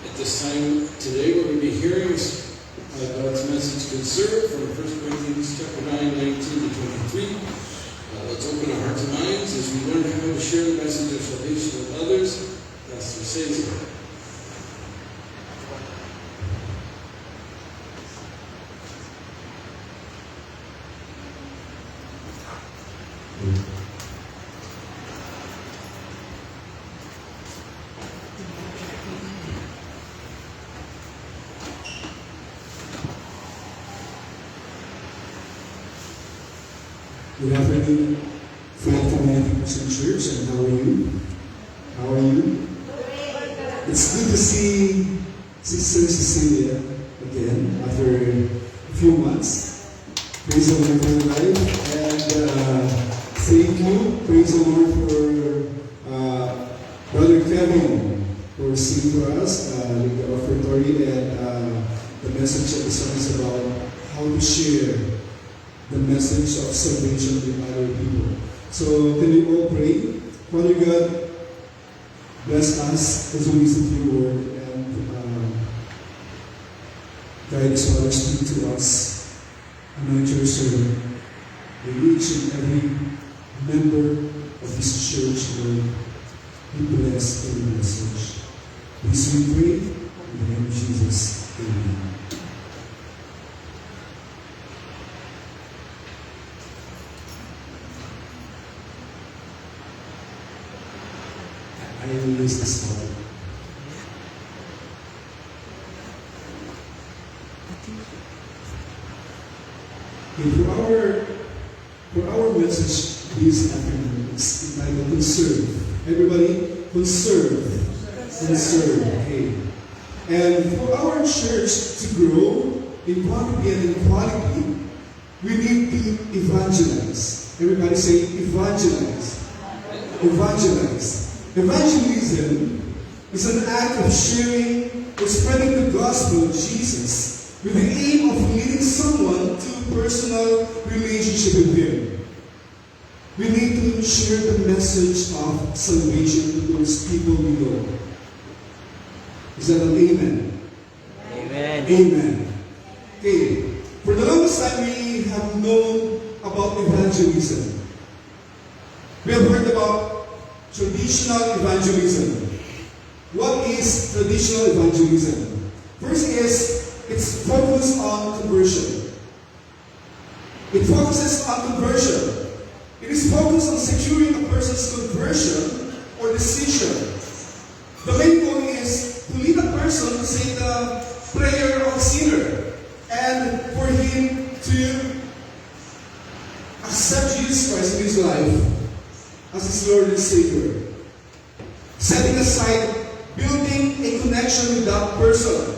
At this time today, we're going to be hearing God's message conserved from 1 Corinthians chapter 9, 19 to 23. Let's open our hearts and minds as we learn how to share the message of salvation with others. Pastor Cesar. Good afternoon, Faith Church, and how are you? How are you? It's good to see Sister Cecilia again after a few months. Praise the Lord for your life, and thank you, praise the Lord for Brother Kevin for singing for us, the offertory, and the message of the song is about how to share the message of salvation with other people. So can we all pray? Father God, bless us as we listen to your word, and guide us, Father, speak to us. Anoint your servant, may each and every member of this church, Lord, be blessed in the message. This we pray in the name of Jesus. Amen. I will use this model. Okay, for our message this afternoon, it's entitled Conserve. Everybody, conserve. Okay. And for our church to grow in quantity and in quality, we need to evangelize. Everybody say evangelize. Evangelism is an act of sharing or spreading the gospel of Jesus with the aim of leading someone to a personal relationship with Him. We need to share the message of salvation to those people we know. Is that an amen? Amen. Amen. Okay. For the longest time, we have known about evangelism. We have heard about traditional evangelism. What is traditional evangelism? First is, it's focused on conversion. It focuses on conversion. It is focused on securing a person's conversion or decision. The main goal is to lead a person to say the prayer of a sinner and for him to accept Jesus Christ in his life as his Lord and Savior. Setting aside, building a connection with that person.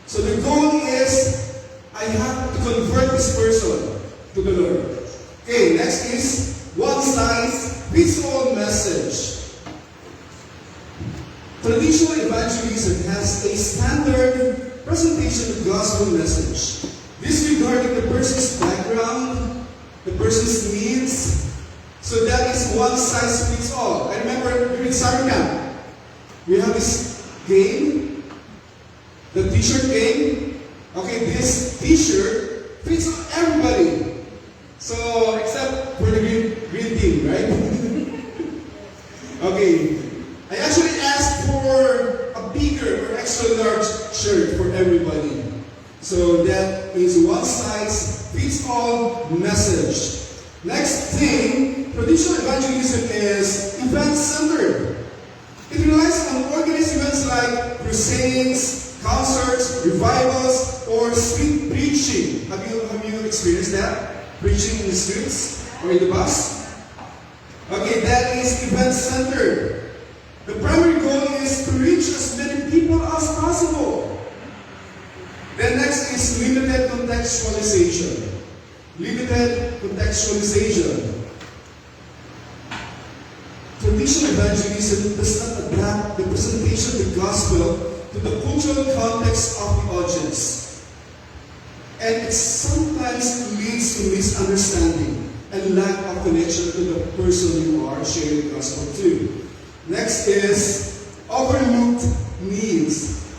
So the goal is, I have to convert this person to the Lord. Okay, next is one size fits all message. Traditional evangelism has a standard presentation of the gospel message, disregarding the person's background, the person's needs. So that is one size fits all. I remember during summer camp, we have this game, the t-shirt game. Okay, this t-shirt fits everybody. So, except for the green team, right? Okay, I actually asked for a bigger or extra large shirt for everybody. So that is one size fits all message. Next thing, traditional evangelism is event-centered. It relies on organized events like crusades, concerts, revivals, or street preaching. Have you experienced that? Preaching in the streets or in the bus? Okay, that is event-centered. The primary goal is to reach as many people as possible. Then next is limited contextualization. Traditional evangelism does not adapt the presentation of the gospel to the cultural context of the audience. And it sometimes leads to misunderstanding and lack of connection to the person you are sharing the gospel to. Next is overlooked needs.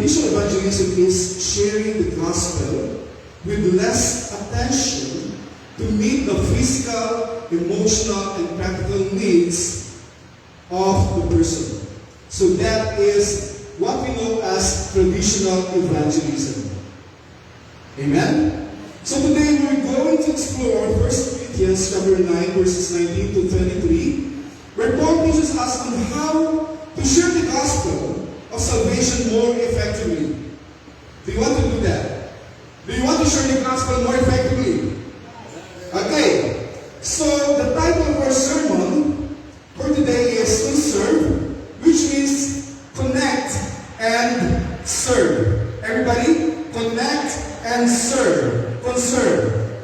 traditional evangelism is sharing the gospel with less attention to meet the physical, emotional, and practical needs of the person. So that is what we know as traditional evangelism. Amen? So today we're going to explore 1 Corinthians chapter 9, verses 19 to 23, where Paul teaches us on how to share the gospel of salvation more effectively. Do you want to do that? Do you want to share the gospel more effectively? Okay. So the title of our sermon for today is to serve, which means connect and serve. Everybody? Connect and serve. Conserve.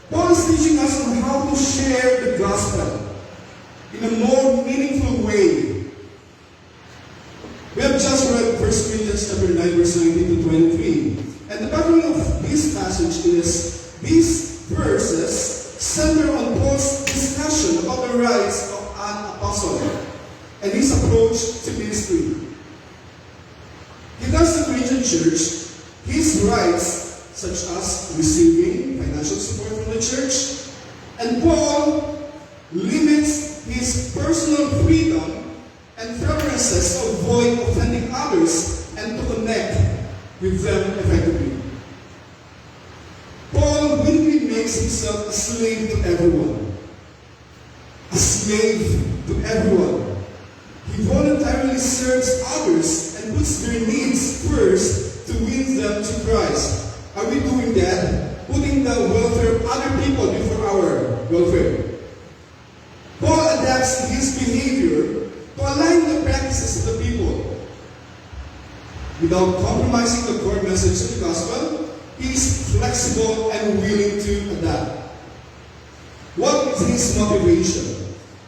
Paul is teaching us on how to share the gospel in a more meaningful way. We have just read 1 Corinthians chapter 9, verse 19 to 23. And the background of this passage is these verses center on Paul's discussion about the rights of an apostle and his approach to ministry. He tells the Corinthian church his rights, such as receiving financial support from the church, and Paul limits his personal freedom and preferences to avoid offending others and to connect with them effectively. Paul willingly makes himself a slave to everyone. A slave to everyone. He voluntarily serves others and puts their needs first to win them to Christ. Are we doing that? Putting the welfare of other people before our welfare. Paul adapts his behavior to align the practices of the people. Without compromising the core message of the gospel, he is flexible and willing to adapt. What is his motivation?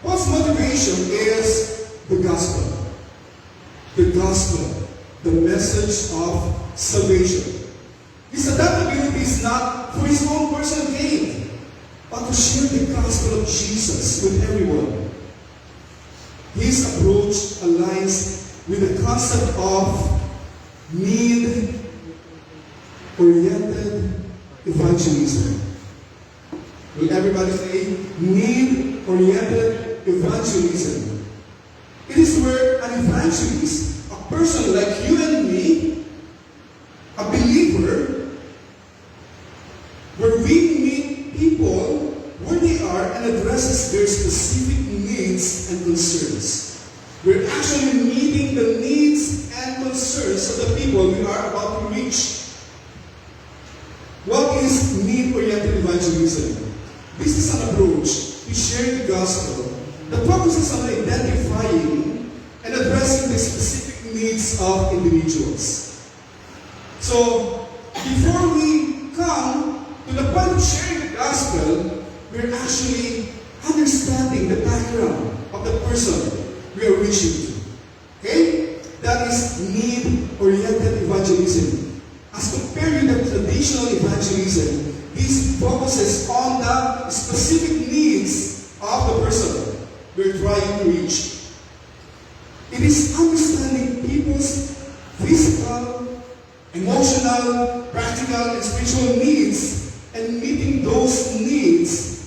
Paul's motivation is the gospel. The gospel, the message of salvation. His adaptability is not for his own personal gain, but to share the gospel of Jesus with everyone. His approach aligns with the concept of need-oriented evangelism. Will everybody say need-oriented evangelism? It is where an evangelist, a person like you and me, a believer, where we meet people where they are and addresses their specific needs and concerns. We're actually meeting the needs and concerns of the people we are about to reach. What is need-oriented evangelism? This is an approach to sharing the gospel that focuses on identifying and addressing the specific needs of individuals. So, before we come to the point of sharing the gospel, we're actually understanding the background of the person we are reaching to. Okay? That is need-oriented evangelism. As compared with the traditional evangelism, this focuses on the specific needs of the person we're trying to reach. It is understanding people's physical, emotional, practical, and spiritual needs and meeting those needs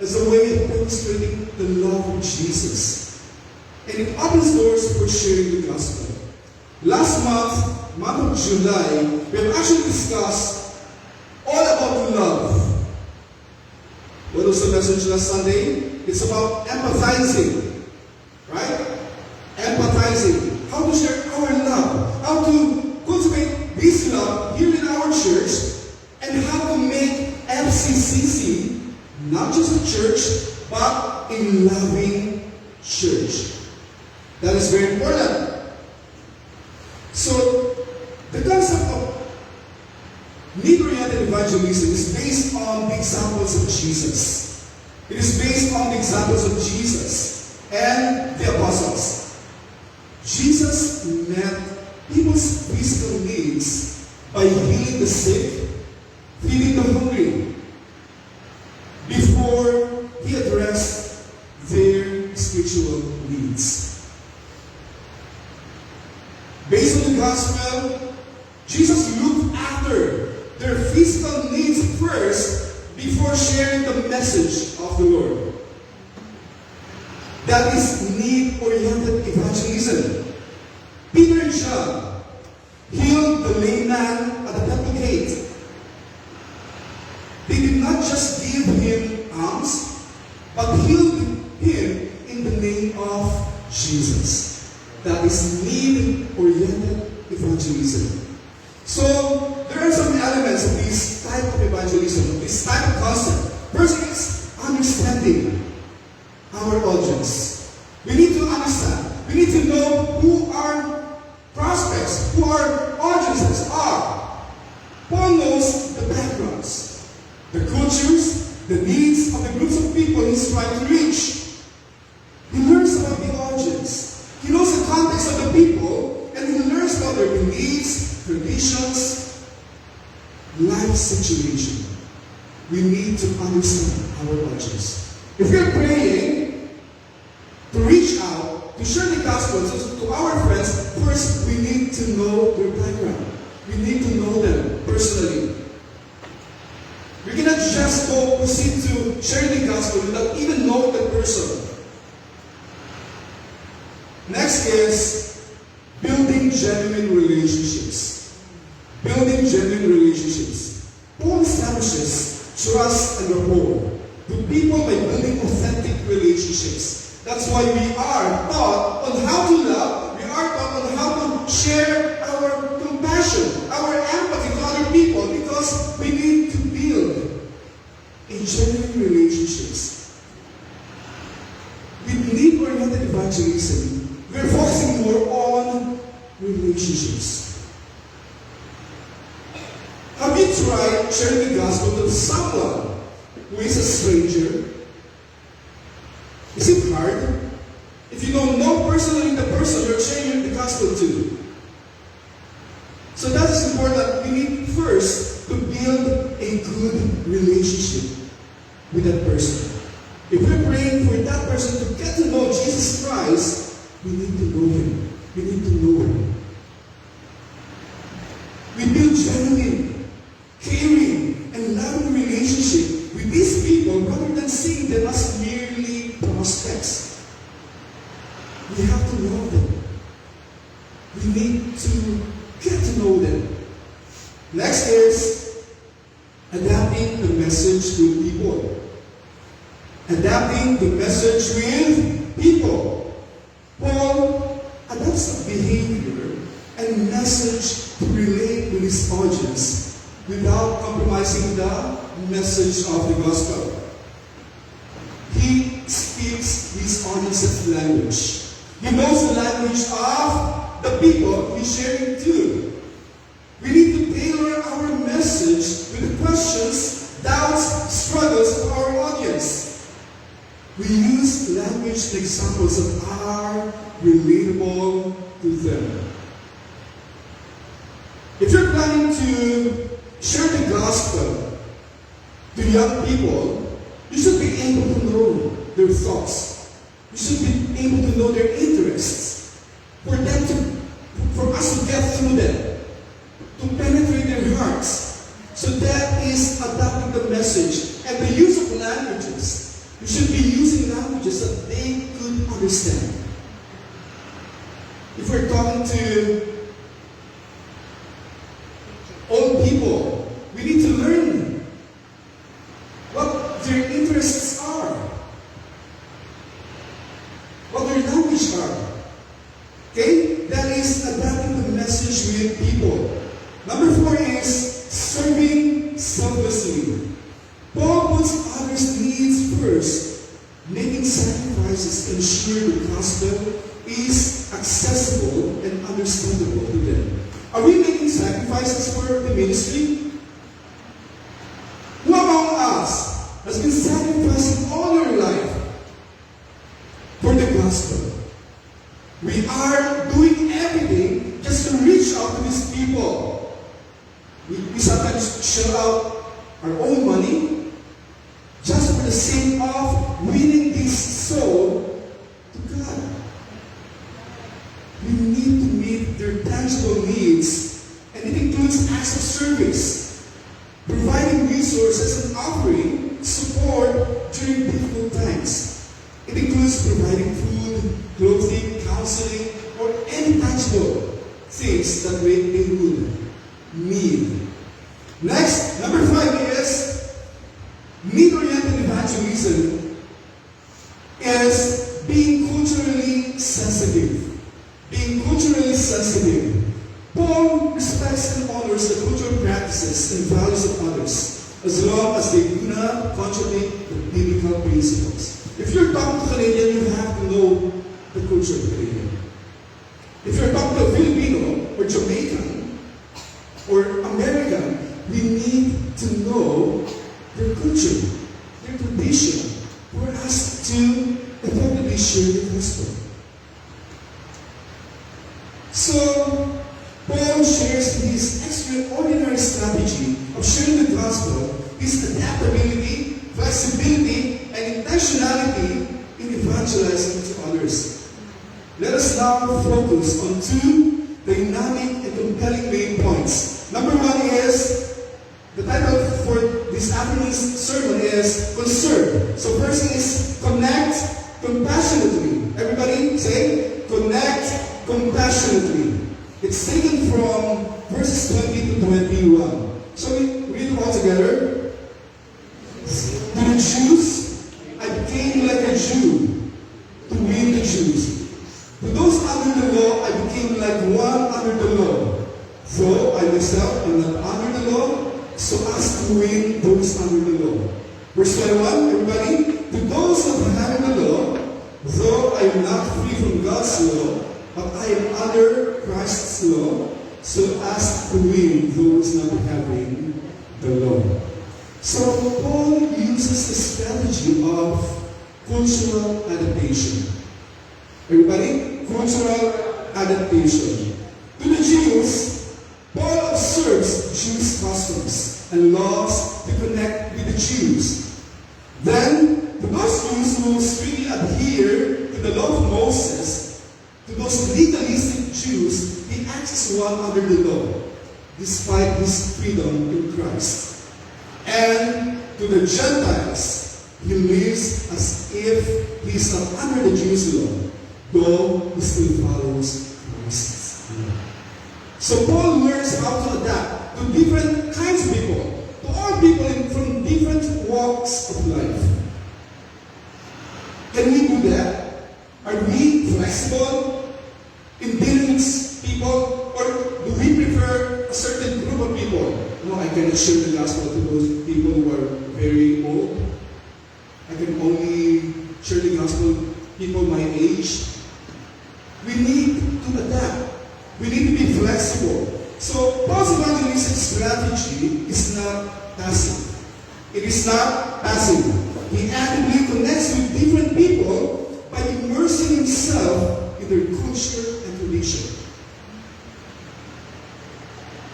as a way of demonstrating the love of Jesus. And it opens doors for sharing the gospel. Last month of July, we have actually discussed all about love. What was the message last Sunday? It's about empathizing. Right? Empathizing. How to share our love. How to cultivate this love here in our church. And how to make FCCC not just a church, but a loving church. That is very important. So, the concept of need-oriented evangelism is based on the examples of Jesus. It is based on the examples of Jesus and the apostles. Jesus met people's physical needs by healing the sick, feeding the hungry, before he addressed their spiritual needs. Based on the gospel, Jesus looked after their physical needs first before sharing the message of the Lord. That is need-oriented evangelism. Peter and John healed the lame man at the temple gate. They did not just give him alms, but healed him in the name of Jesus. That is need-oriented evangelism. So, there are some elements of this type of evangelism, this type of concept. First is understanding our audience. We need to understand. We need to know who our prospects, who our audiences are. Paul knows the backgrounds, the cultures, the needs of the groups of people he's trying to reach. He learns about the audience. He knows the context of the people, and he learns about their beliefs, traditions, life situation. We need to understand our audience. If we're praying to reach out, to share the gospel to our friends, first we need to know their background. We need to know them personally. We cannot just go proceed to share the gospel without even knowing the person. Next is building genuine relationships. Building genuine relationships. Paul establishes trust and rapport to people by building authentic relationships. That's why we are taught on how to love. We are taught on how to share our compassion, our empathy to other people, because we need to build a genuine relationships. With need-oriented evangelism, we're focusing more on relationships. Have you tried sharing the gospel to someone who is a stranger? Is it hard? If you don't know personally the person you're sharing the gospel to. So that is important. We need first to build a good relationship with that person. If we're praying for that person to get to know Jesus Christ, we need to know him. We need to know him. We build genuine, caring, and loving relationship with these people rather than seeing them as merely prospects. We have to know them. We need to get to know them. Next is adapting the message to people. Adapting the message with people. Paul adapts a behavior and message to relate with his audience without compromising the message of the gospel. He speaks his audience's language. He knows the language of the people he's sharing to. We need to tailor our message with the questions, doubts, struggles of our audience. We use language and examples that are relatable to them. If you're planning to share the gospel to young people, you should be able to know their thoughts. You should be able to know their interests. For us to get through them, to penetrate their hearts. So that is adapting the message. And the use of languages. You should be using languages that they could understand. If we're talking to old people, we need to learn what their interests are, what their language are. Okay? That is adapting the message with people. Number 4 is serving selflessly. Paul puts others' needs first, making sacrifices to ensure the gospel is accessible and understandable to them. Are we making sacrifices for the ministry? Who among us has been sacrificing all your life for the gospel? We are doing everything just to reach out to these people. We sometimes shell out our own money just for the sake of winning this soul to God. We need to meet their tangible needs, and it includes includes acts of service, providing resources and offering support during difficult times. It includes providing food, clothing, counseling, or any tangible things that they would need. Next, number 5 is need-oriented evangelism is being culturally sensitive. Being culturally sensitive. Paul respects and honors the cultural practices and values of others as long as they do not contradict the biblical principles. If you're talking to Canadian, you have to know the culture of Canadian. If you're talking to a Filipino or Jamaican or American, we need to know their culture, their tradition, for us to effectively share the gospel. So, Paul shares his extraordinary strategy of sharing the gospel, his adaptability, flexibility, and intentionality in evangelizing to others. Let us now focus on 2 dynamic and compelling main points. Number 1 is, the title for this afternoon's sermon is Concern. So first is connect compassionately. Everybody say, connect compassionately. It's taken from verses 20 to 21. So we read them all together. To the Jews, I became like a Jew to win the Jews. To those under the law, I became like one under the law. Though I myself am not under the law, so as to win those under the law. Verse 21, everybody. To those of having the law, though I am not free from God's law, but I am under Christ's law, so as to win those not having the law. So Paul uses the strategy of cultural adaptation. Everybody? Cultural adaptation. To the Jews, Paul observes Jewish customs and laws to connect with the Jews. Then, to those Jews who strictly adhere to the law of Moses, to those legalistic Jews, he acts as one under the law, despite his freedom in Christ. And to the Gentiles, he lives as if he is not under the Jewish law, though he still follows Christ's law. So Paul learns how to adapt to different kinds of people, to all people from different walks of life. Can we do that? Are we flexible in dealing with people, or do we prefer a certain group of people? No, I cannot share the gospel to those people who are very old. I can only share the gospel to people my age. We need to adapt. We need to be flexible. So Paul's evangelistic strategy is not passive. It is not passive. He actively connects with different people by immersing himself in their culture and tradition.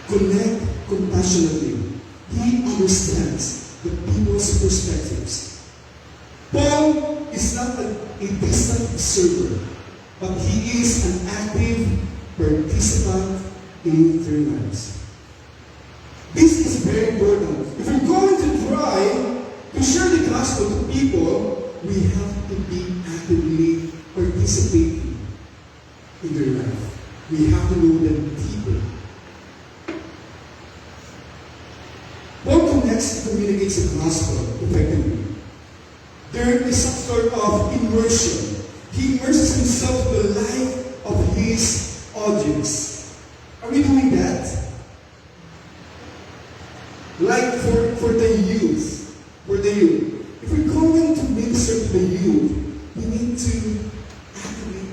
Connect compassionately. He understands the people's perspectives. Paul is not a distant observer, but he is an active participant in their lives. This is very important. If we're going to try to share the gospel to people, we have to be actively participating in their life. We have to know them deeper. Paul connects and communicates the gospel effectively. There is some sort of immersion. He immerses himself in the life of his audience. Are we doing that? Like for the youth. If we're going to minister to the youth, we need to actively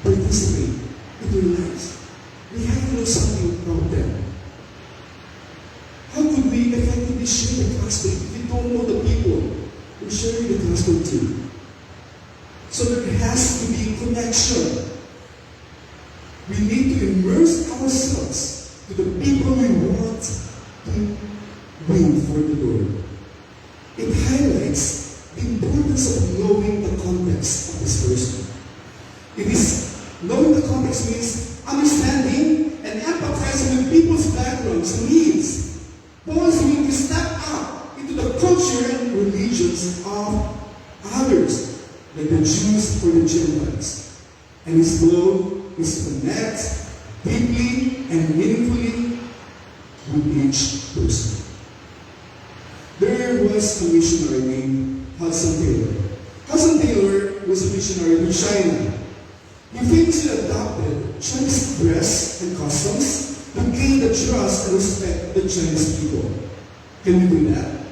participate in their lives. We have to know something about them. How could we effectively share the gospel if we don't know the people we're sharing the gospel to? So there has to be connection. We need to immerse ourselves to the people we want to win for the Lord. It highlights the importance of knowing the context of this person. It is knowing the context means understanding and empathizing with people's backgrounds, problems and needs. Paul is willing to step up into the culture and religions of others, like the Jews or the Gentiles. And his goal is to connect deeply and meaningfully with each person. There was a missionary named Hudson Taylor. Hudson Taylor was a missionary to China. He famously adopted Chinese dress and customs to gain the trust and respect of the Chinese people. Can we do that?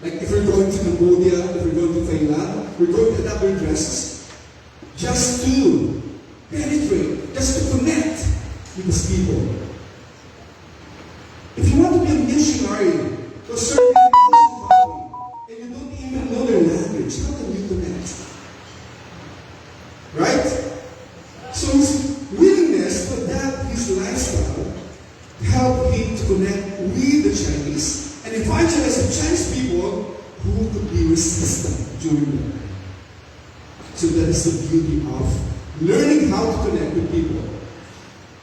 Like if we're going to Cambodia, if we're going to Thailand, we're going to adopt their dresses just to penetrate, just to connect with these people. If you want to be a missionary to a certain Muslim family and you don't even know their language, how can you connect? Right? So his willingness to adapt his lifestyle helped him to connect with the Chinese and evangelize the Chinese people who could be resistant during the time. So that is the beauty of learning how to connect with people.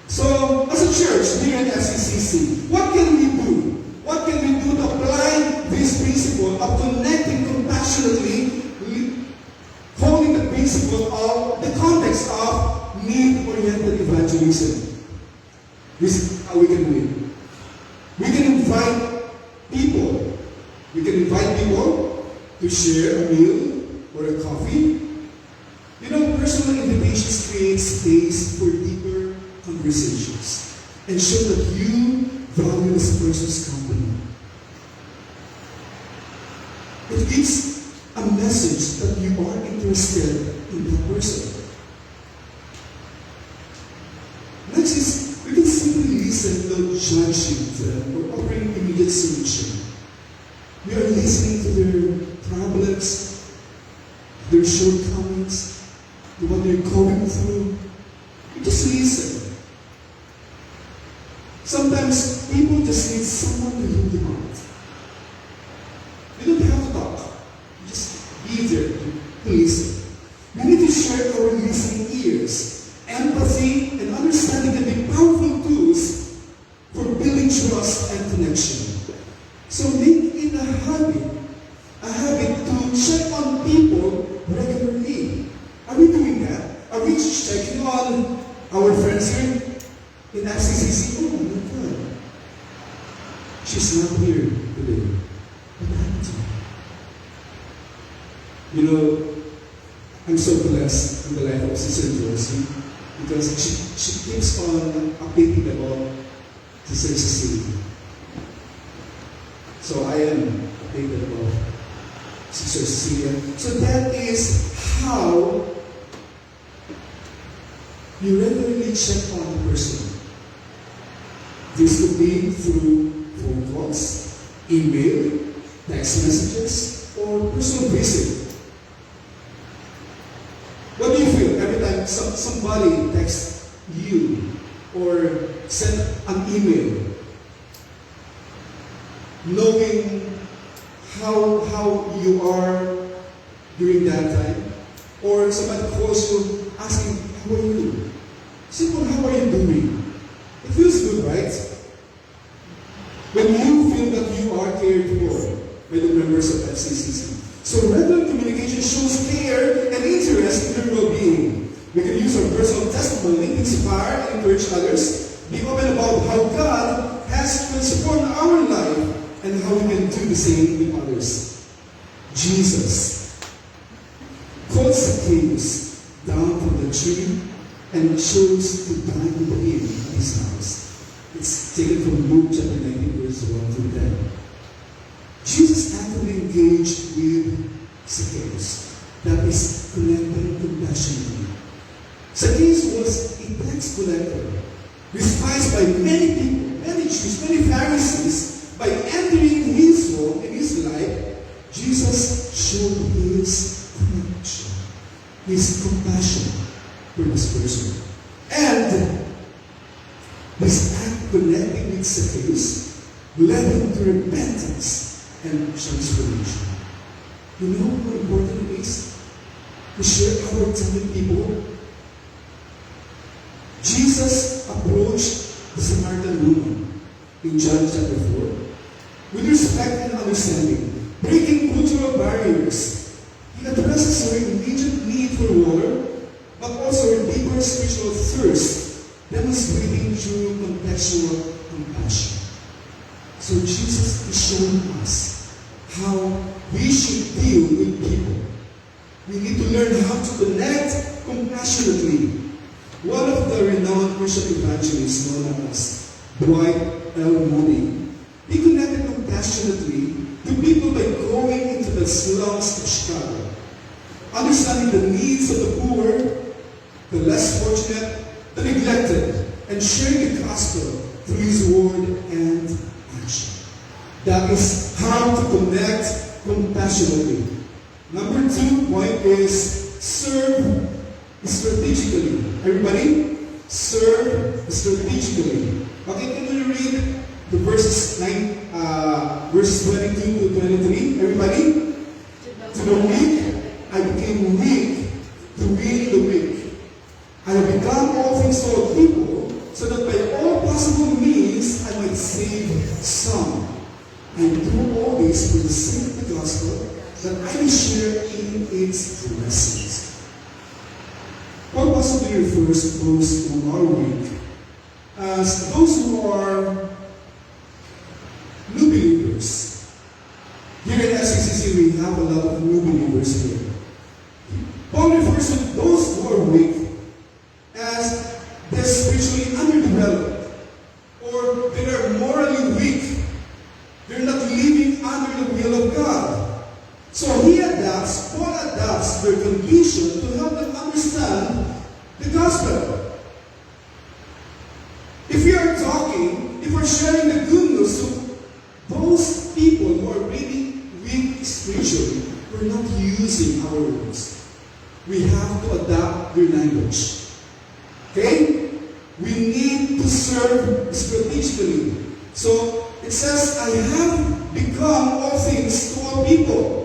So, as a church here at FCCC, what can we do? What can we do to apply this principle of connecting compassionately, holding the principle of the context of need-oriented evangelism? This is how we can do it. We can invite people. We can invite people to share a meal or a coffee. You know, personal invitations create space for deeper conversations and show that you value this person's company. It gives a message that you are interested in that person. Next is, we can simply listen without judging them or offering immediate solution. We are listening to their problems, their shortcomings, to what they're going through. You just listen. Sometimes people just need someone to hear them out. You don't have to talk. You just be there to listen. We need to share our listening ears. Empathy and understanding can be powerful tools for building trust and connection. So make it a habit to check on people regularly. Are we doing that? Are we checking on our friends here in FCCC? Oh my God, she's not here today. What happened to her? You know, I'm so blessed in the life of Sister Josie because she keeps on updating about Sister Cecilia. So I am updated about Sister Cecilia. So that is how you regularly check on the person. This could be through phone calls, email, text messages, or personal visit. What do you feel every time somebody texts you or send an email, knowing how you are during that time? Or somebody calls you asking, how are you? Simple, how are you doing? It feels good, right? When you feel that you are cared for by the members of FCCC. So regular communication shows care and interest in their well-being. We can use our personal testimony to inspire and encourage others, be open about how God has transformed our life and how we can do the same with others. Jesus called Zacchaeus down from the tree and chose to dine with him at his house. It's taken from Luke chapter 19, verse 1 through 10. Jesus actively engaged with Zacchaeus, that is, connected compassionately. Zacchaeus was a tax collector, despised by many people, many Jews, many Pharisees. By entering his role in his life, Jesus showed his connection, his compassion for this person. And this act of connecting with Zacchaeus led him to repentance and transformation. You know how important it is to share our time with people? Jesus approached the Samaritan woman in John chapter 4, with respect and understanding, breaking cultural barriers. He addresses our immediate need for water, but also our deeper spiritual thirst, demonstrating true contextual compassion. So Jesus is showing us how we should deal with people. We need to learn how to connect compassionately. One of the renowned Christian evangelists known as Dwight L. Moody, he connected compassionately to people by going into the slums of Chicago, understanding the needs of the poor, the less fortunate, the neglected, and sharing the gospel through his word and action. That is how to connect compassionately. Number 2 point is serve strategically. Everybody? Serve strategically. Okay, can we read the verses 22 to 23? Everybody? To the weak, I became weak to win the weak. I have become all things to all people, so that by all possible means I might save some. I do all this for the sake of the gospel, that I may share in its blessings. Paul possibly refers to those who are weak as those who are new believers. Here at SCCC, we have a lot of new believers here. Paul refers to those who are weak as they're spiritually underdeveloped, or they are morally weak. They're not living under the will of God. So Paul adapts their condition to help them understand the gospel. If we're sharing the good news to those people who are really weak spiritually, we're not using our words. We have to adapt their language. Okay? We need to serve strategically. So it says, I have become all things to all people.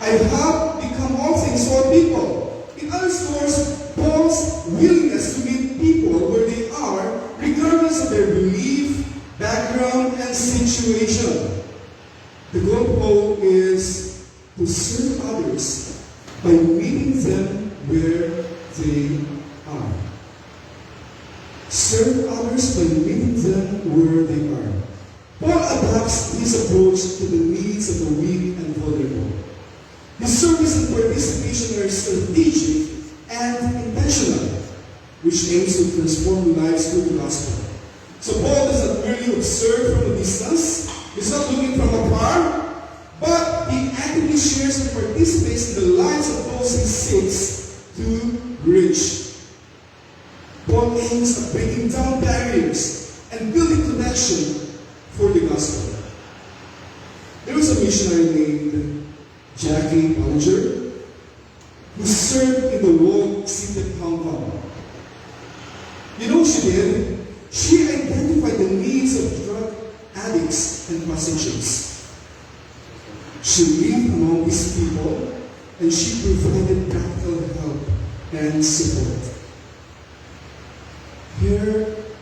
I have become all things to all people. It underscores Paul's willingness to meet people where they are, regardless of their belief, background, and situation. The goal of Paul is to serve others by meeting them where they are. Serve others by meeting them where they are. Paul adapts his approach to the needs of the weak and vulnerable. His service and participation are strategic and intentional, which aims to transform lives through the gospel. So Paul does not merely observe from a distance, he's not looking from afar, but he actively shares and participates in the lives of those he seeks to reach. Paul aims at breaking down barriers and building connection for the gospel. There was a missionary named Jackie Bollinger, who served in the walled city of Hong Kong. You know what she did? She identified the needs of drug addicts and prostitutes. She lived among these people, and she provided practical help and support. Her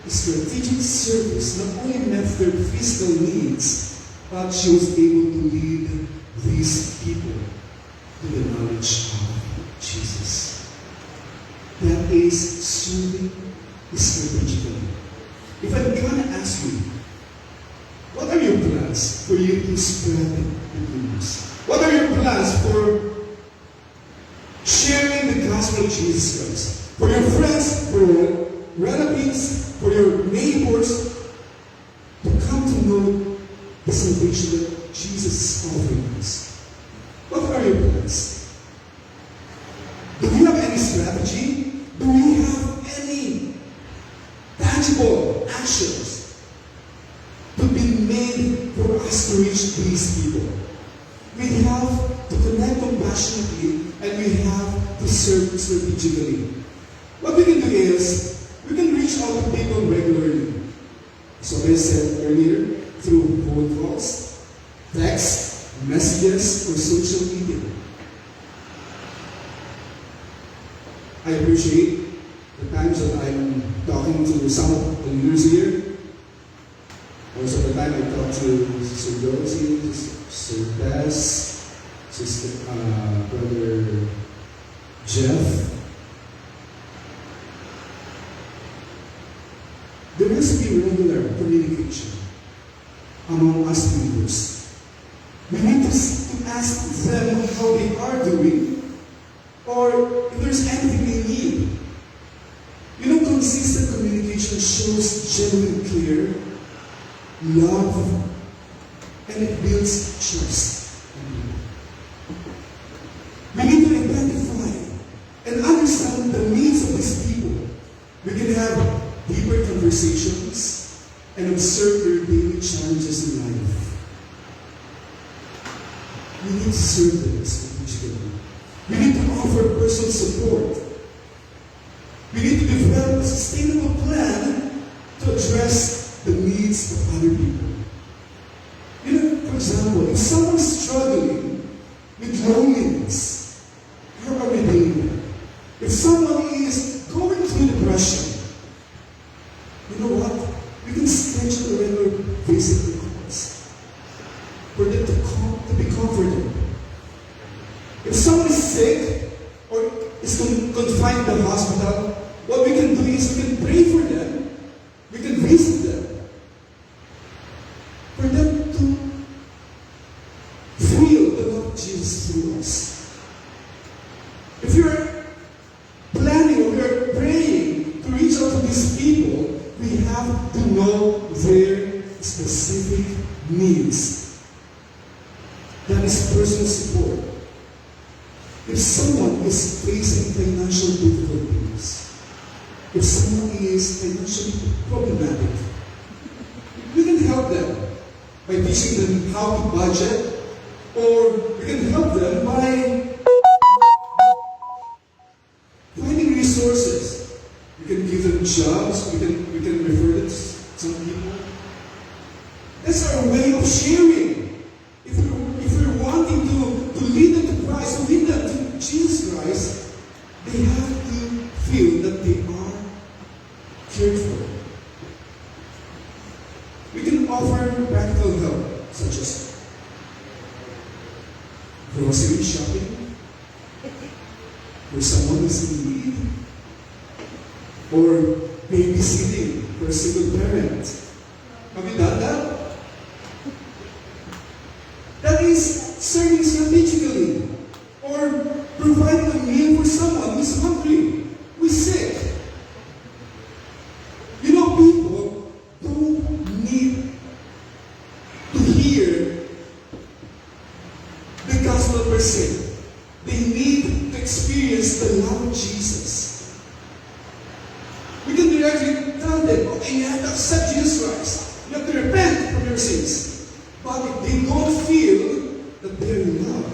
strategic service not only met their physical needs, but she was able to lead these people to the knowledge of Jesus. That is serving strategically. If I'm going to ask you, what are your plans for you to spread the good news? What are your plans for sharing the gospel of Jesus Christ? For your friends, for your relatives, for your neighbors, to come to know the salvation that Jesus is offering us. What are your plans? Do we have any strategy? Do we have any tangible actions to be made for us to reach these people? We have to connect compassionately, and we have to serve strategically. What we can do is, we can reach out to people regularly. So I said earlier, through phone calls, text, messages, or social media. I appreciate the times that I'm talking to some of the leaders here. talk to Sister Rosie, Sister Bess, Brother Jeff. There has to be regular communication among us believers. We need to ask them how they are doing, or if there's anything they need. You know, consistent communication shows genuine care, love, and it builds trust. We need to identify and understand the needs of these people. We can have deeper conversations and observe their daily challenges in life. We need to serve them strategically. We need to offer personal support. We need to develop a sustainable plan to address the needs of other people. You know, for example, if someone is struggling with loneliness, how are we dealing with it? If someone is going through depression, you know what? We can schedule a regular visit request for them to be comforted. If someone is sick or is confined to the hospital, what we can do is we can pray for them, we can visit them, for them to feel the love of Jesus through us. If you're planning or you're praying to reach out to these people, we have to know their specific needs. That is personal support. If someone is facing financial difficulties, if someone is financially problematic, we can help them by teaching them how to budget, or we can help them by finding resources. We can give them jobs, we can refer them to some people. That's our way of sharing. If we're wanting to lead them to Christ, to lead them to Jesus Christ, they have to feel that they are cared for. We can offer practical help, such as grocery shopping for someone who's in need, or babysitting for a single parent. Have you done that? That is serving strategically, or providing a meal for someone who's hungry, who's sick. You know, people don't need to hear the gospel per se. They need to experience the love of Jesus. We can directly tell them, okay, you have to accept Jesus Christ. You have to repent from your sins. But if they don't feel that they are in love,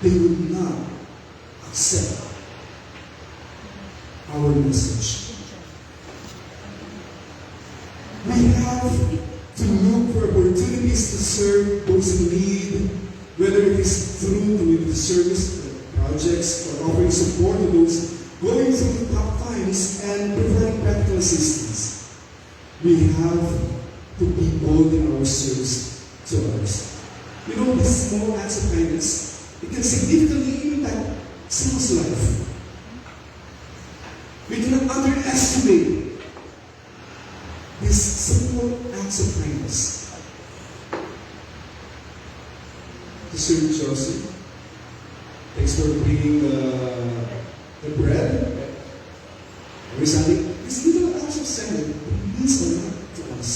they will not accept our message. We have to look for opportunities to serve those in need, whether it is through community service projects or offering support to those going through tough times and providing practical assistance. We have to be bold in our service to others. You know, these small acts of kindness, it can significantly impact someone's life. We cannot underestimate these simple acts of kindness. Sister Josie, thanks for bringing the bread every Sunday. These little acts of kindness means a lot to us.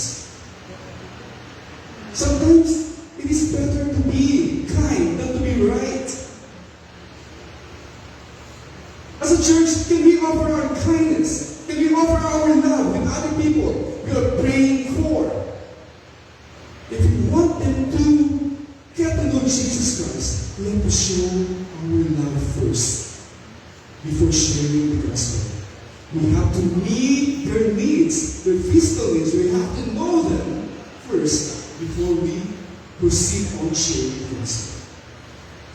Sometimes it is better to be kind than to be right. As a church, can we offer our kindness? Can we offer our love with other people we are praying for? If we want them to get to know Jesus Christ, we have to show our love first before sharing the gospel. We have to meet their needs, their physical needs. We have to know them first before we proceed on sharing the gospel.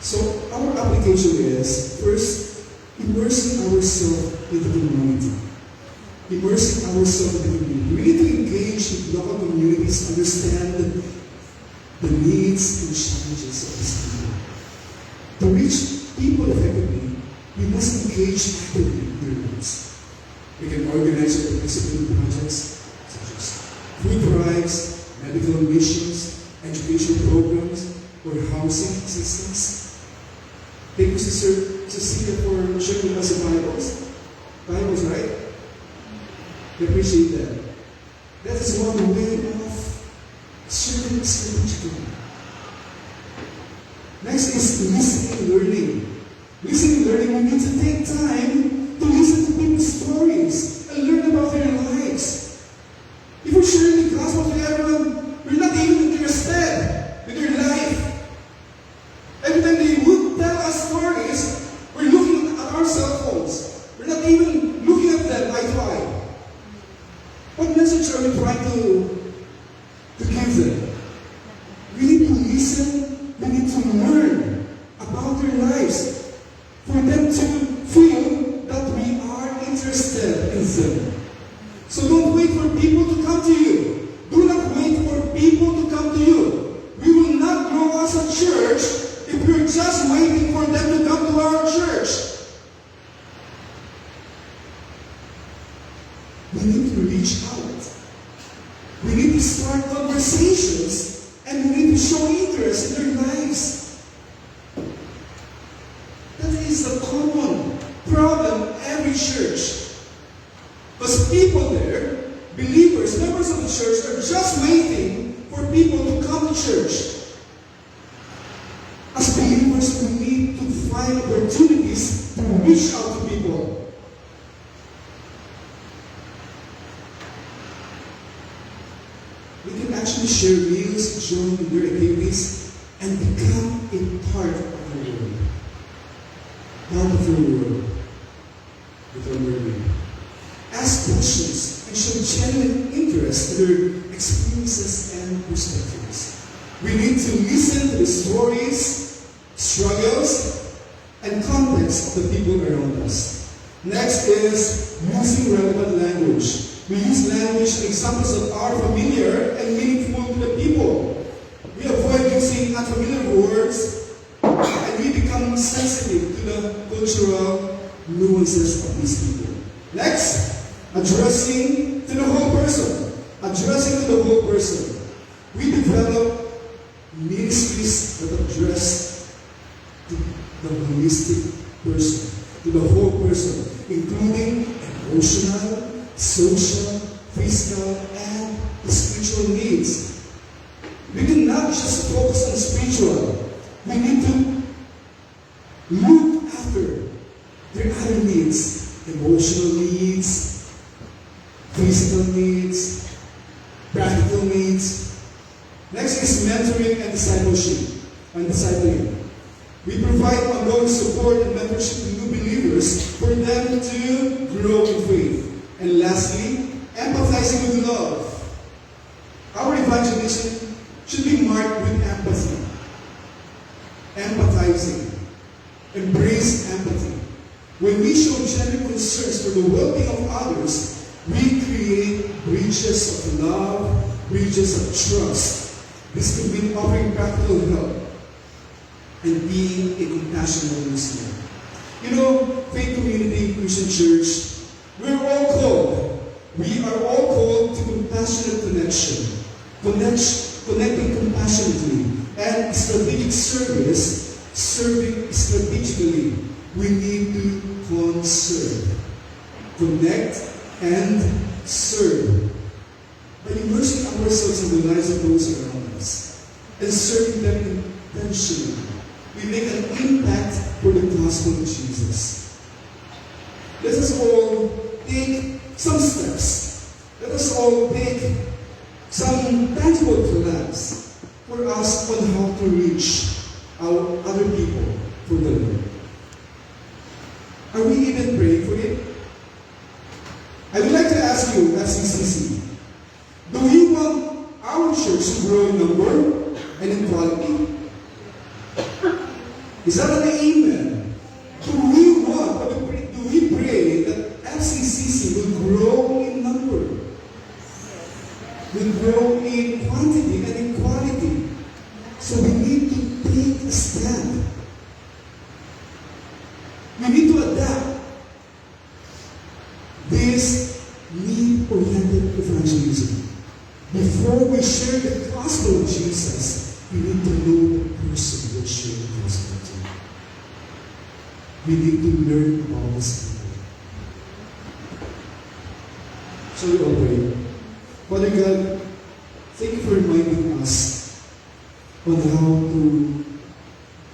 So our application is, first, immersing ourselves in the community. immersing ourselves in the community. We need to engage with local communities, understand the needs and challenges of these people. To reach people effectively, we must engage actively in their lives. We can organize or participate in projects such as food drives, medical missions, education programs, or housing assistance. Thank you, Sister Cecilia, for sharing with us the Bibles. Bibles, right? We appreciate that. That is one way of serving strategically. Next is listening and learning. Listening and learning, we need to take time to listen to people's stories and learn about their lives. If we're sharing the gospel to everyone, we're not even interested with their life. Every time they would tell us stories, we're looking at our cell phones. We're not even looking at them eye to eye. What message are we trying to give them? We need to listen, we need to learn about their lives for them to feel that we are interested in them. So don't wait for people to come to you. Do not wait for people to come to you. We will not grow as a church if we're just waiting for them to come to our church. We need to reach out. We need to start conversations and we need to show interest in their lives. That is a common problem in every church. Because people there, believers, members of the church, are just waiting for people to come to church. As believers, we need to find opportunities to reach out to people. We can actually share meals, join in their activities, and become a part of the world. Part of the world with our learning. Ask questions and show genuine interest in their experiences and perspectives. We need to listen to the stories, struggles, and context of the people around us. Next is using relevant language. We use language and examples that are familiar and meaningful to the people. We avoid using unfamiliar words and we become sensitive to the cultural nuances of these people. Next, addressing to the whole person. Addressing to the whole person. We develop ministries that address to the holistic person, to the whole person, including emotional, social, physical, and spiritual needs. We cannot just focus on spiritual. We need to look after their other needs, emotional needs, physical needs, practical needs. Next is mentoring and discipleship and discipling. We provide ongoing support and mentorship to new believers for them to grow in faith. And lastly, empathizing with love. Our evangelism should be marked with empathy. Empathizing. Embrace empathy. When we show genuine concerns for the well-being of others, we create bridges of love, bridges of trust. This could mean offering practical help and being a compassionate listener. You know, Faith Community Christian Church, we're all called. We are all called to compassionate connection. Connecting compassionately and strategic service, serving strategically. We need to conserve, connect, and serve. By immersing ourselves in the lives of those around us and serving them intentionally, we make an impact for the gospel of Jesus. Let us all take some steps. Let us all take some tangible plans for us on how to reach our other people for the Lord. Are we even praying for it? I would like to ask you, FCCC, do we want our church to grow in number and in quality? Is that an amen? Do we want, or do we pray that FCCC will grow this need-oriented evangelism. Before we share the gospel of Jesus, we need to know the person we'll share the gospel to. We need to learn about this people. So we all pray. Father God, thank you for reminding us on how to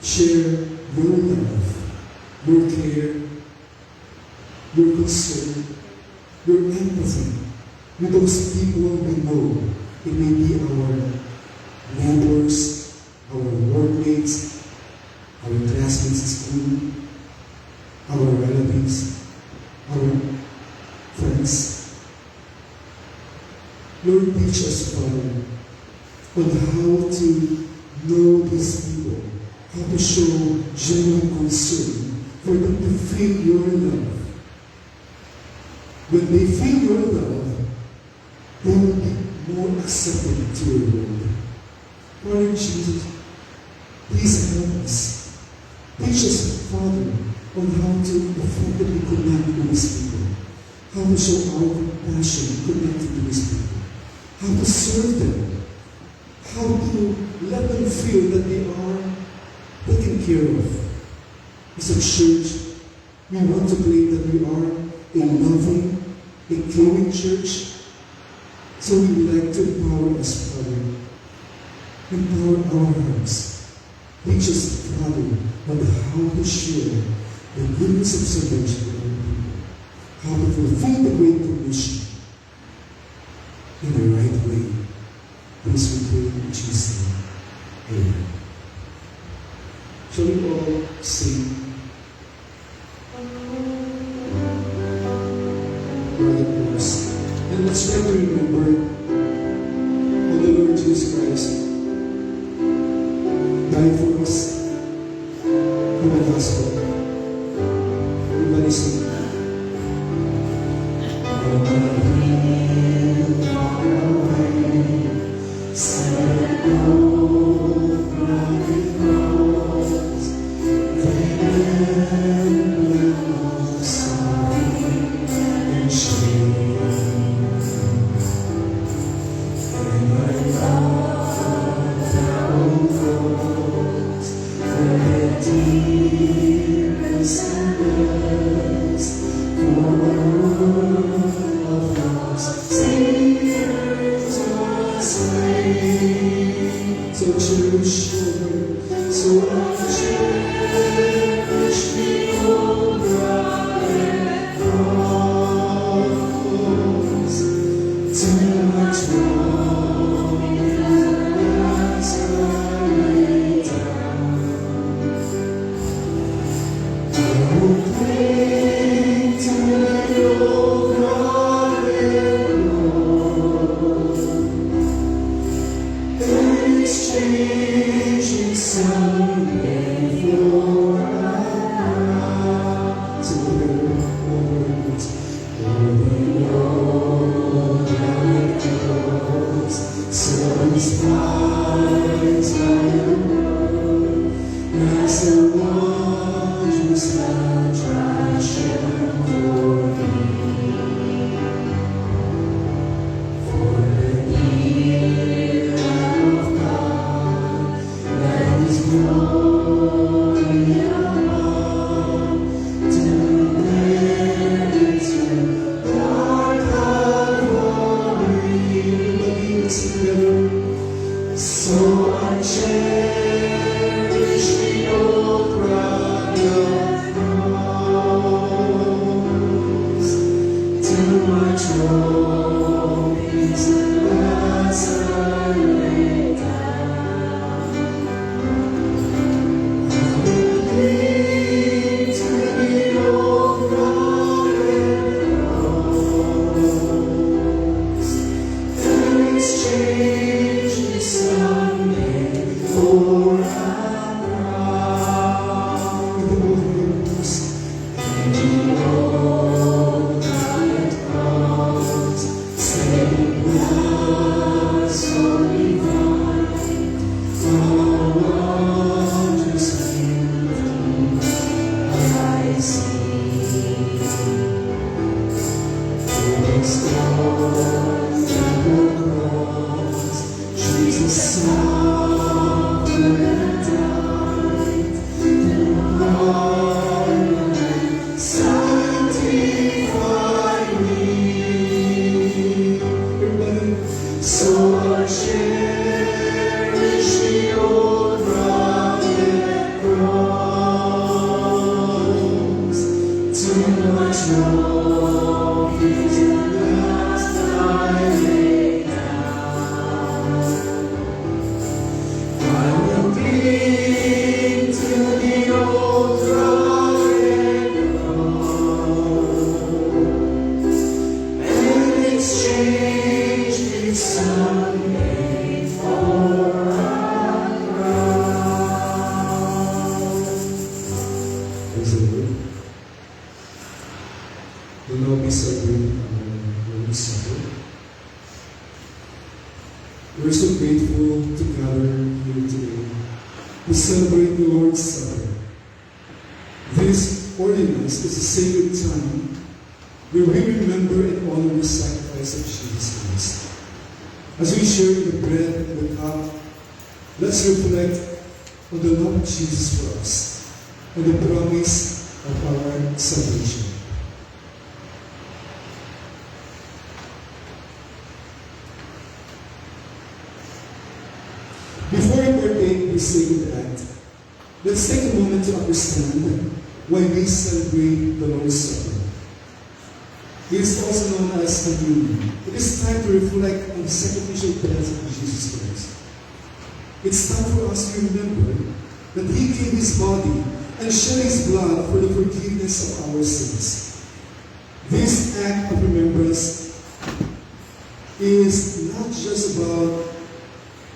share your love, your care, your concern, your empathy with those people we know. It may be our neighbors, our workmates, our classmates at school, our relatives, our friends. Lord, teach us, Father, on how to know these people, how to show genuine concern for them to feel your love. When they feel your love, they will be more accepted to your word. Lord Jesus, please help us. Teach us, Father, on how to effectively connect with these people, how to show our compassion connected to these people, how to serve them, how to let them feel that they are taken care of. As a church, we want to claim that we are a loving, a caring church. So we would like to empower us, Father. Empower our hearts. Teach us, Father, on how to share the goodness of salvation with our people. How to fulfill the Great Commission in the right way. Please we pray in Jesus' name. Amen. Shall we all sing? And let's try to remember how the Lord Jesus Christ died for us in the gospel. Everybody sing. was born at the cross. Jesus suffered and died. Sanctify me. Everybody, so I cherish the old rugged cross. Too much trophies that I lay down. I will cling to the old rugged cross and exchange its Sunday for a crown. Praise the Lord. The Lord be celebrating our Holy Supper. We're so grateful to gather here today to celebrate the Lord's Supper. This ordinance is a sacred time where we remember and honor the sacrifice of Jesus Christ. As we share the bread and the cup, let's reflect on the love of Jesus for us and the promise of our salvation. Before we partake this sacred act, let's take a moment to understand why we celebrate the Lord's Supper. It is also known as communion. It is time to reflect on the sacrificial death of Jesus Christ. It's time for us to remember that He gave His body and shed His blood for the forgiveness of our sins. This act of remembrance is not just about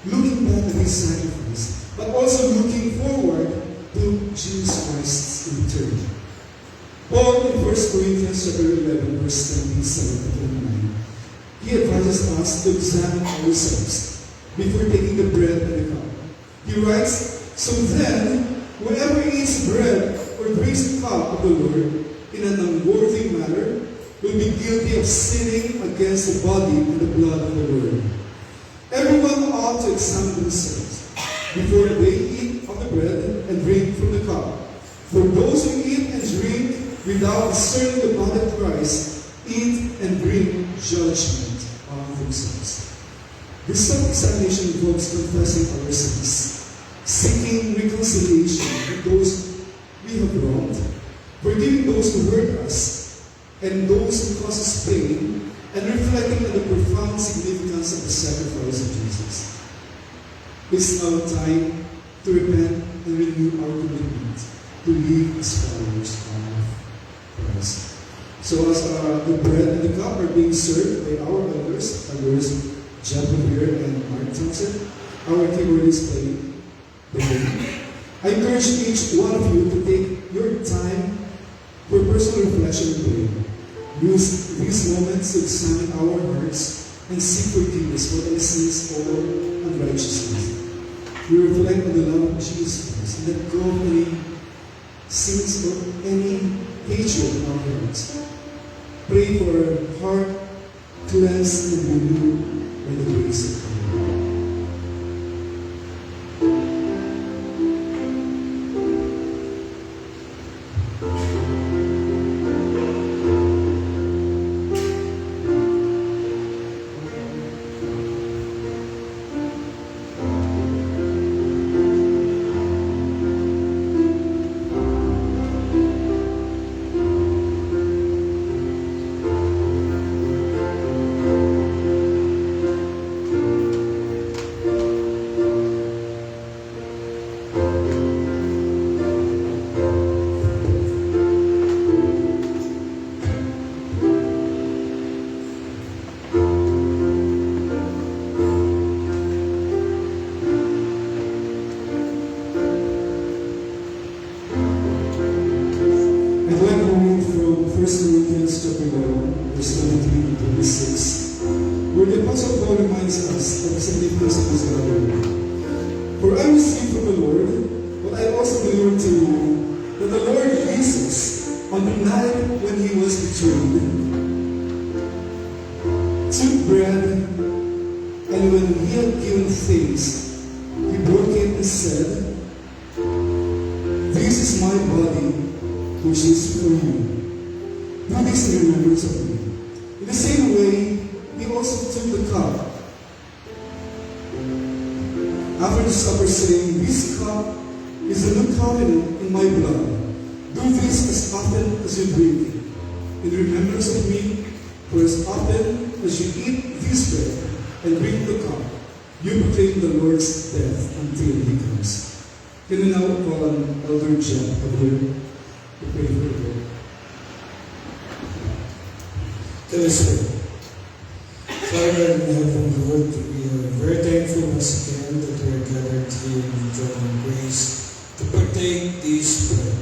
looking back at His sacrifice, but also looking forward to Jesus Christ's return. Paul in 1 Corinthians chapter 11, verse 27 to 29, he advises us to examine ourselves before taking the bread and the cup. He writes, "So then, whoever eats bread or drinks the cup of the Lord in an unworthy manner will be guilty of sinning against the body and the blood of the Lord. Everyone ought to examine themselves before they eat of the bread and drink from the cup. For those who eat and drink without discerning the body of Christ eat and drink judgment on themselves." This self-examination involves confessing our sins, seeking reconciliation with those we have wronged, forgiving those who hurt us, and those who cause us pain, and reflecting on the profound significance of the sacrifice of Jesus. It's now time to repent and renew our commitment to live as followers of Christ. So as the bread and the cup are being served by our elders Jeff Revere and Mark Thompson, our keyboard is playing the hymn. I encourage each one of you to take your time for personal reflection and prayer. Use these moments to examine our hearts and seek forgiveness for any sins or unrighteousness. We reflect on the love of Jesus Christ and let go of any sins or any hatred in our hearts. Pray for our heart cleansed and renewed by the grace of God. Where the Apostle Paul reminds us of the significance of this gathering. For I received from the Lord what I also delivered to you, that the Lord Jesus, on the night when He was betrayed, took bread, and when he had given thanks, he broke it and said, "This is my body, which is for you. Do this in remembrance of me." In the same way, he also took the cup after the supper, saying, "This cup is the new covenant in my blood. Do this as often as you drink it, in remembrance of me. For as often as you eat this bread and drink the cup, you proclaim the Lord's death until he comes." Can we now call on Elder Jeff up here to pray for the Lord? Let us pray. Father in heaven, Lord, we are very thankful once again that we are gathered here in joy and grace to partake this bread,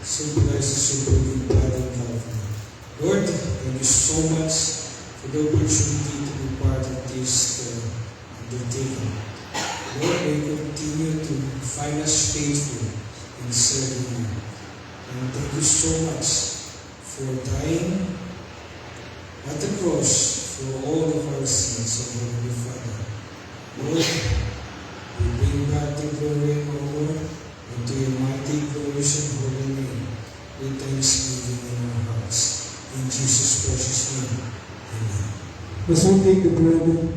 symbolizes your broken blood in Calvary. Lord, thank you so much for the opportunity to be part of this undertaking. Lord, may you continue to find us faithful in serving you. And thank you so much for dying at the cross for all of our sins, O Heavenly Father. Lord, we bring back the glory and honor unto your mighty, glorious, and holy name with thanksgiving in our hearts. In Jesus' precious name, amen. Let's all take the bread.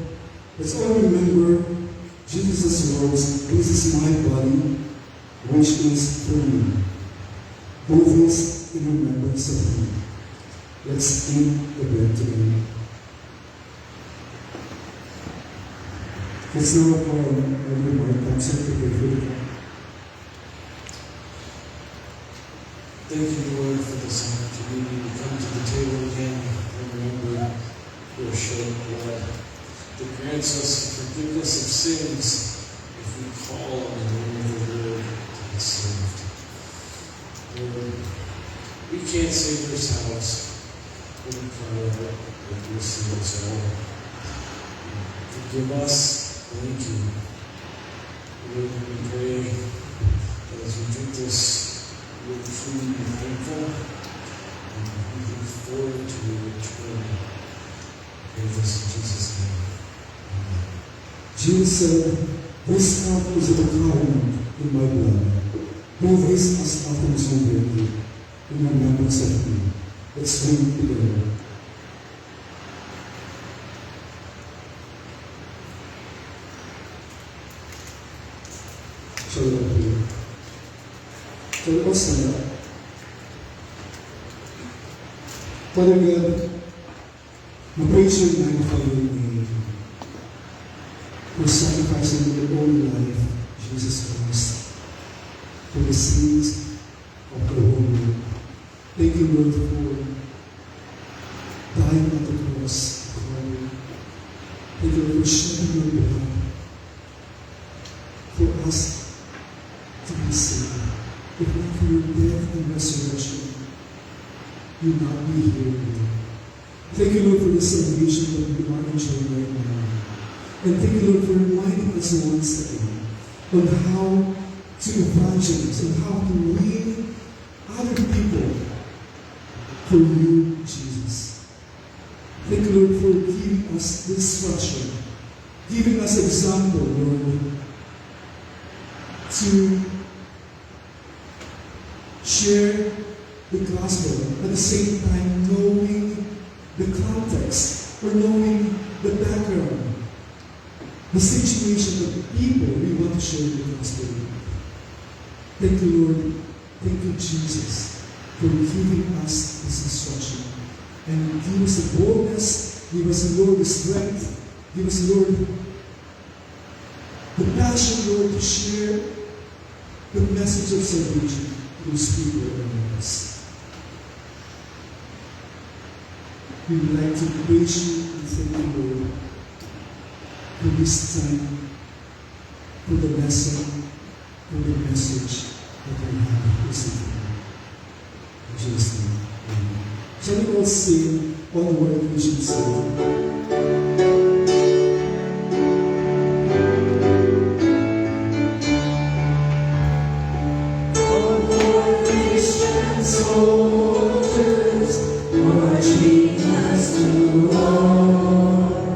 Let's all remember Jesus' words, "This is my body, which is for you. Do this in remembrance of me." Let's eat the bread together. Let's now call on Elder Mark Thompson to pray for the cup. Thank you, Lord, for this opportunity to come to the table again and remember your shed blood that grants us forgiveness of sins if we call on the name of the Lord to be saved. Lord, we can't save ourselves, but we cry out that you save us all. Forgive us. Thank you. Lord, we pray that as we drink this, we will truly be thankful and we look forward to your return. Pray this in Jesus' name. Amen. Jesus said, "This cup is the covenant in my blood. Do this as often as you drink it, in remembrance of me." Let's drink together. Shall we all pray? Shall we all stand up? Father God, we praise you and magnify your name for sacrificing your own life, Jesus Christ, for the sins of the whole world. Thank you, Lord, for dying on the cross of Calvary. Thank you, Lord, for shedding your blood for us to be saved. If not for your death and resurrection, we would not be here today. Thank you, Lord, for the salvation that we are enjoying right now. And thank you, Lord, for reminding us once again on how to evangelize, on how to lead other people for you, Jesus. Thank you, Lord, for giving us this instruction, giving us example, Lord, to share the gospel, at the same time knowing the context or knowing the background, the situation of the people we want to share the gospel with. Thank you, Lord. Thank you, Jesus, for giving us this instruction. And give us the boldness, give us, Lord, the strength, give us, Lord, the passion, Lord, to share the message of salvation to those people around us. We would like to praise you and thank you, Lord, for this time, for the lesson, for the message that we have received. In Jesus' name, amen. Shall we all sing all the word we should sing? Soldiers marching as to war.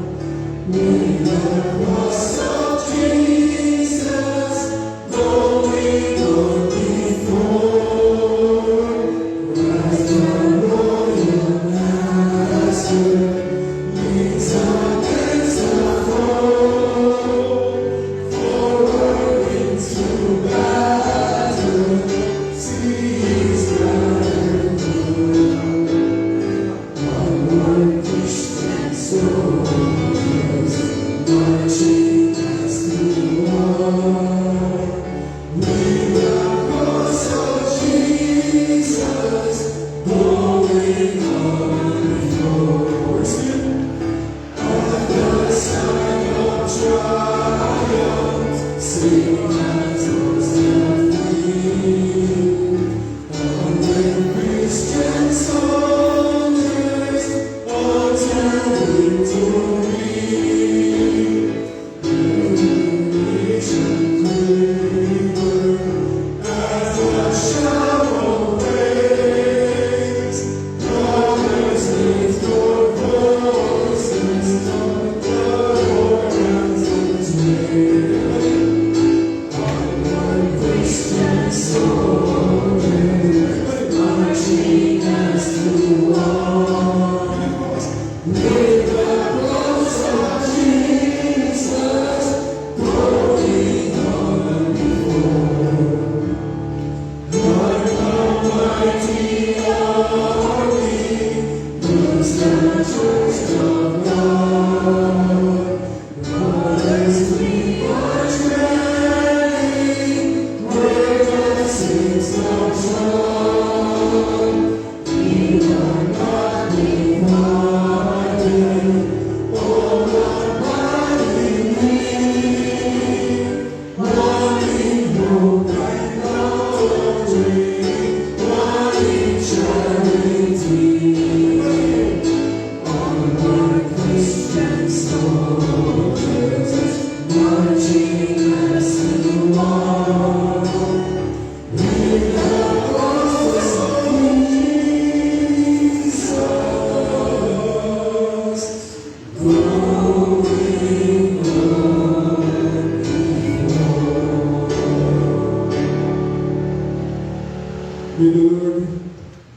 May the Lord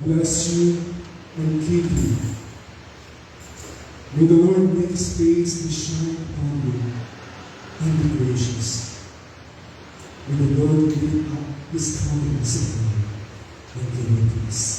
bless you and keep you. May the Lord make His face to shine upon you and be gracious. May the Lord lift up His countenance upon you and give you peace.